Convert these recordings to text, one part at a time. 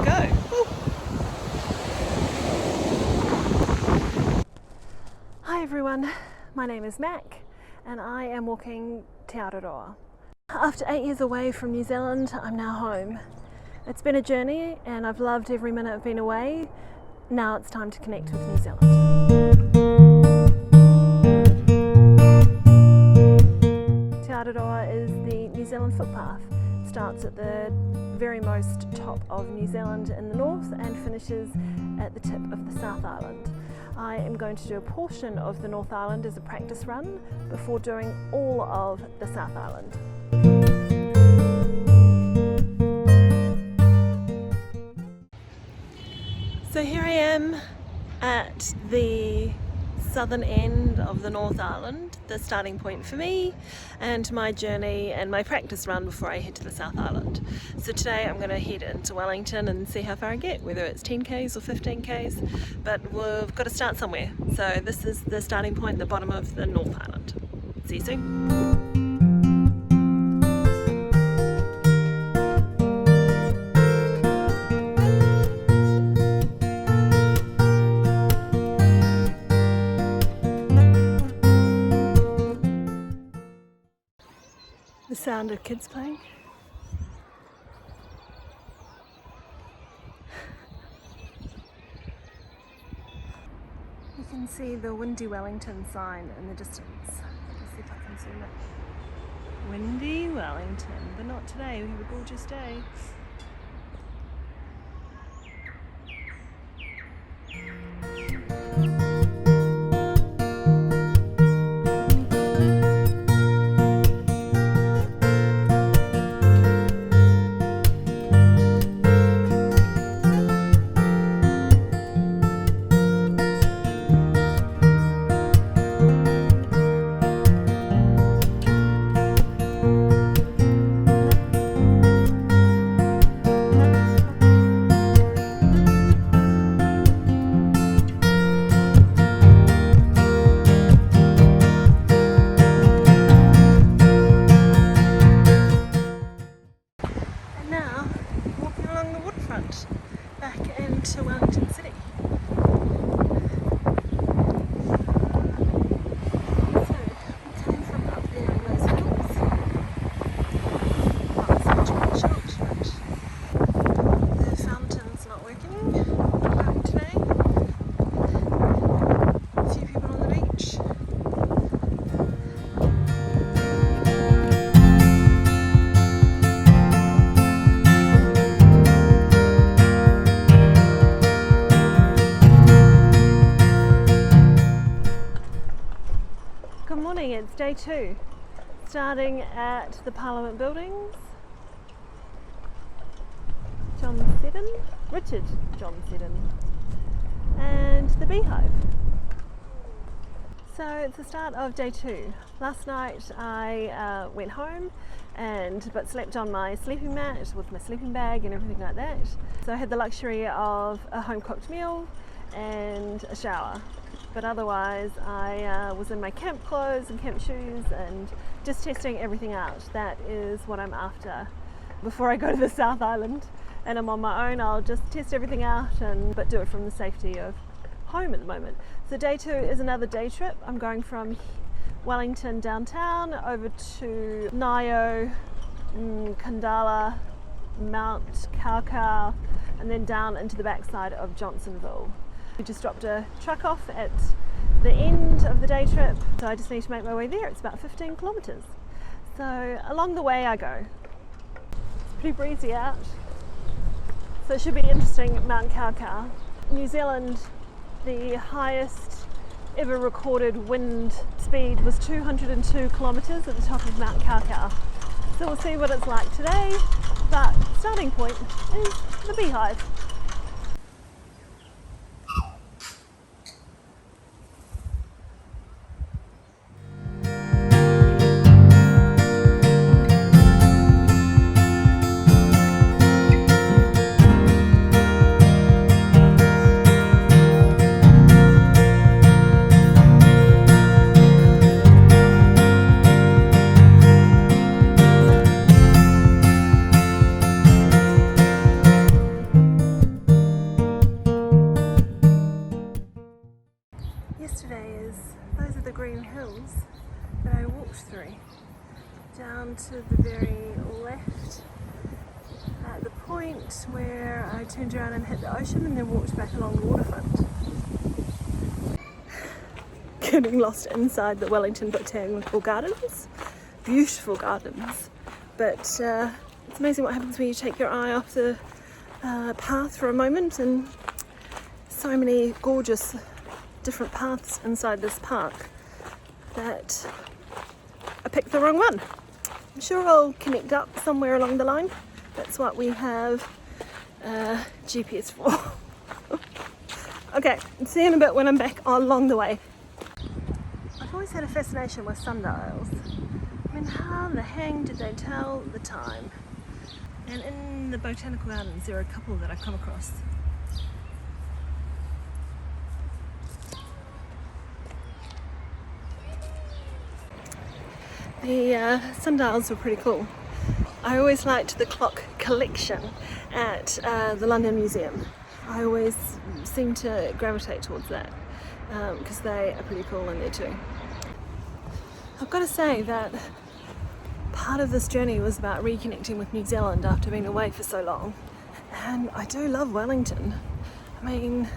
go. Woo. Hi everyone, my name is Mac and I am walking Te Araroa. After 8 years away from New Zealand, I'm now home. It's been a journey and I've loved every minute I've been away. Now it's time to connect with New Zealand. Te Araroa is the New Zealand footpath. It starts at the very most top of New Zealand in the north and finishes at the tip of the South Island. I am going to do a portion of the North Island as a practice run before doing all of the South Island. So here I am at the southern end of the North Island, the starting point for me and my journey and my practice run before I head to the South Island. So today I'm going to head into Wellington and see how far I get, whether it's 10k's or 15k's, but we've got to start somewhere. So this is the starting point, the bottom of the North Island. See you soon. The sound of kids playing. You can see the Windy Wellington sign in the distance. Let's see if I can zoom it. Windy Wellington, but not today, we have a gorgeous day. Back into Wellington City. So, I'm coming from up there in those hills. Well, it's not too short, but the fountain's not working today. A few people on the beach. Good morning, it's day 2, starting at the Parliament buildings. Richard John Seddon, and the Beehive. So it's the start of day 2. Last night I went home but slept on my sleeping mat with my sleeping bag and everything like that. So I had the luxury of a home cooked meal and a shower. But otherwise I was in my camp clothes and camp shoes and just testing everything out. That is what I'm after before I go to the South Island and I'm on my own. I'll just test everything out but do it from the safety of home at the moment. So day 2 is another day trip. I'm going from Wellington downtown over to Nio, Kandala, Mount Kaukau and then down into the backside of Johnsonville. We just dropped a truck off at the end of the day trip, so I just need to make my way there. It's about 15 kilometres. So along the way I go. It's pretty breezy out, so it should be interesting. Mount Kaukau. New Zealand, the highest ever recorded wind speed was 202 kilometres at the top of Mount Kaukau. So we'll see what it's like today, but starting point is the Beehive. down to the very left at the point where I turned around and hit the ocean and then walked back along the waterfront. Getting lost inside the Wellington Botanical Gardens. Beautiful gardens, but it's amazing what happens when you take your eye off the path for a moment, and so many gorgeous different paths inside this park that I picked the wrong one. I'm sure I'll connect up somewhere along the line. That's what we have GPS for. Okay, see you in a bit when I'm back along the way. I've always had a fascination with sundials. I mean, how the hang did they tell the time? And in the botanical gardens there are a couple that I've come across. The sundials were pretty cool. I always liked the clock collection at the London Museum. I always seem to gravitate towards that because they are pretty cool in there too. I've got to say that part of this journey was about reconnecting with New Zealand after being away for so long, and I do love Wellington. I mean,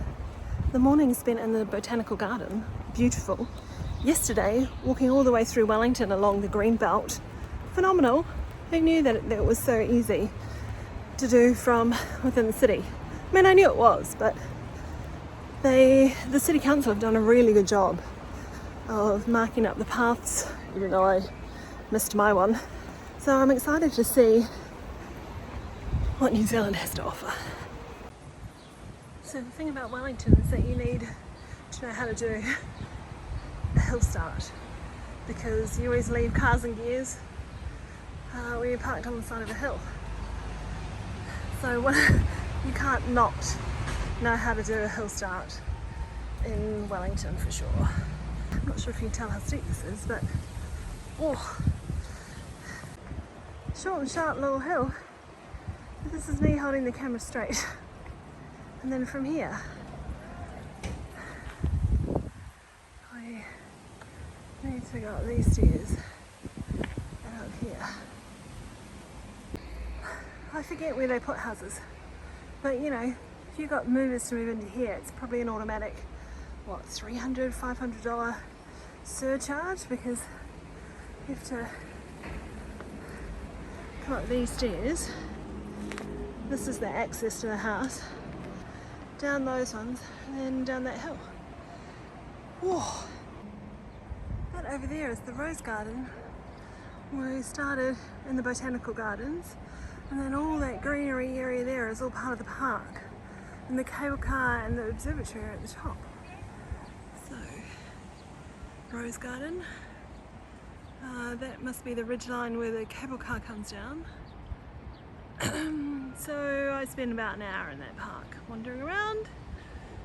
the morning spent in the botanical garden, beautiful. Yesterday, walking all the way through Wellington along the green belt, phenomenal. Who knew that it was so easy to do from within the city? I mean, I knew it was, but the city council have done a really good job of marking up the paths, even though I missed my one. So I'm excited to see what New Zealand has to offer. So the thing about Wellington is that you need to know how to do a hill start, because you always leave cars and gears where you're parked on the side of a hill. So you can't not know how to do a hill start in Wellington for sure. I'm not sure if you can tell how steep this is, but short and sharp little hill. This is me holding the camera straight. And then from here, I need to go up these stairs and up here. I forget where they put houses, but you know, if you've got movers to move into here, it's probably an automatic, what, $300, $500 surcharge, because you have to come up these stairs. This is the access to the house, down those ones, and then down that hill. Whoa. That over there is the rose garden, where we started in the botanical gardens, and then all that greenery area there is all part of the park, and the cable car and the observatory are at the top. So, rose garden, that must be the ridge line where the cable car comes down. So I spend about an hour in that park, wandering around,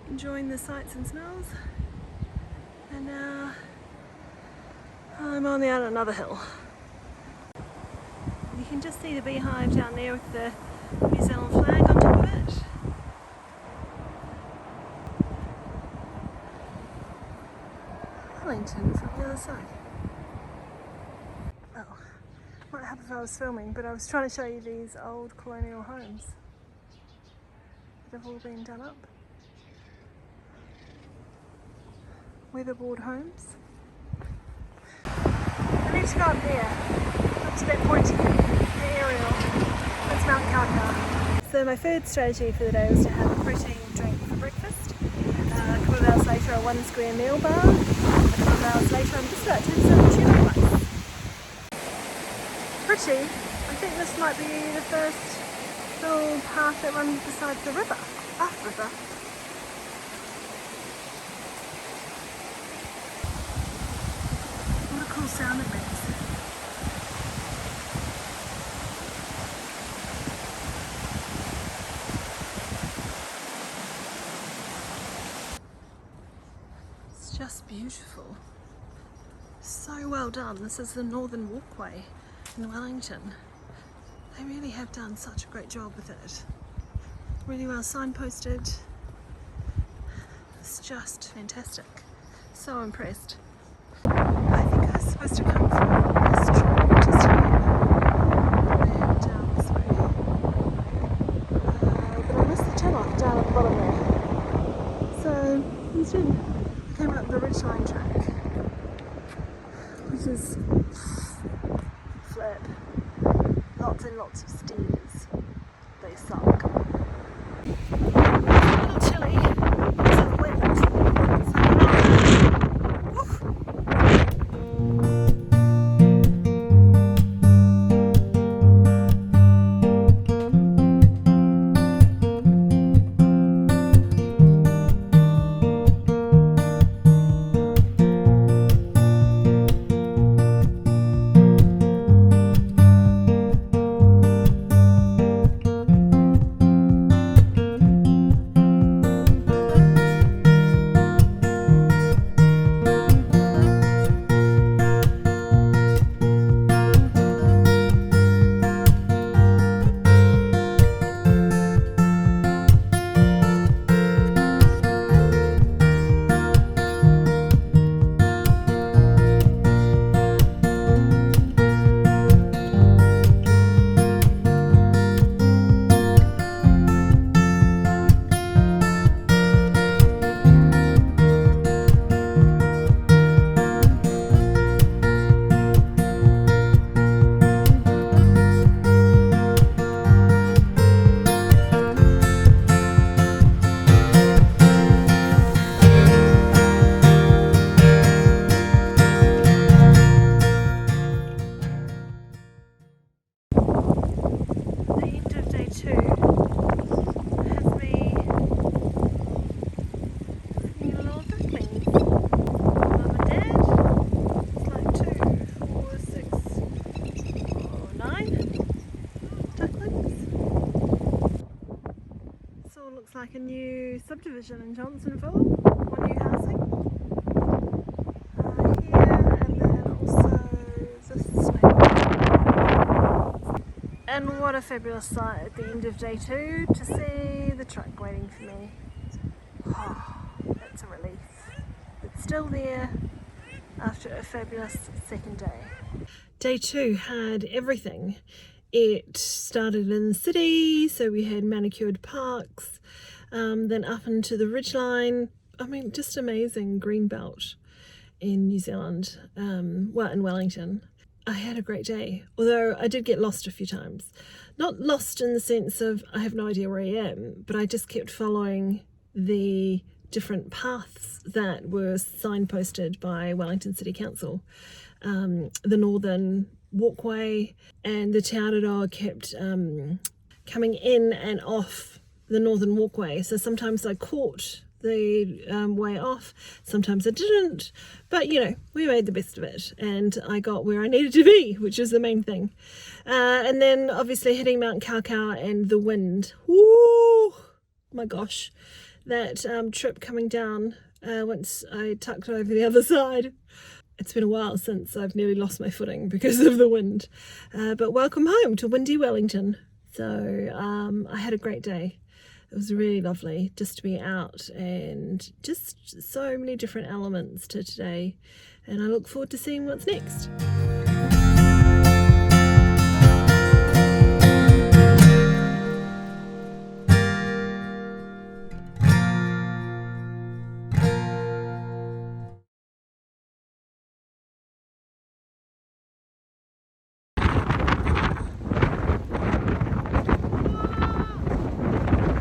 enjoying the sights and smells, and now I'm on another hill. You can just see the beehive down there with the New Zealand flag on top of it. Wellington from the other side. Oh, might happen if I was filming, but I was trying to show you these old colonial homes that have all been done up. Weatherboard homes. I need to go up there, up to that point, the aerial. That's Mount Kaka. So my food strategy for the day was to have a protein drink for breakfast. A couple of hours later, a 1 square meal bar. A couple of hours later, I'm just about to have some tuna rice. Pretty. I think this might be the first little path that runs beside the river. River. What a cool sound it makes. It's just beautiful. So well done. This is the Northern Walkway in Wellington. They really have done such a great job with it. Really well signposted. It's just fantastic. So impressed. I think I was supposed to come through this trail just here. instead. I came up the ridgeline track, which is flat. Lots and lots of stairs. They suck. A little chilly because of the wind. Like a new subdivision in Johnsonville, or new housing. Here, and then also this neighbourhood. And what a fabulous sight at the end of day 2 to see the truck waiting for me. Oh, that's a relief. It's still there after a fabulous second day. Day 2 had everything. It started in the city, so we had manicured parks, then up into the ridgeline. I mean, just amazing green belt in New Zealand, well, in Wellington. I had a great day, although I did get lost a few times. Not lost in the sense of I have no idea where I am, but I just kept following the different paths that were signposted by Wellington City Council. The Northern Walkway and the Te Araroa kept coming in and off the Northern Walkway, so sometimes I caught the way off, sometimes I didn't, but you know, we made the best of it and I got where I needed to be, which is the main thing. And then obviously hitting Mount Kaukau and the wind. Woo! My gosh, that trip coming down once I tucked over the other side. It's been a while since I've nearly lost my footing because of the wind, but welcome home to windy Wellington. So I had a great day. It was really lovely just to be out, and just so many different elements to today, and I look forward to seeing what's next.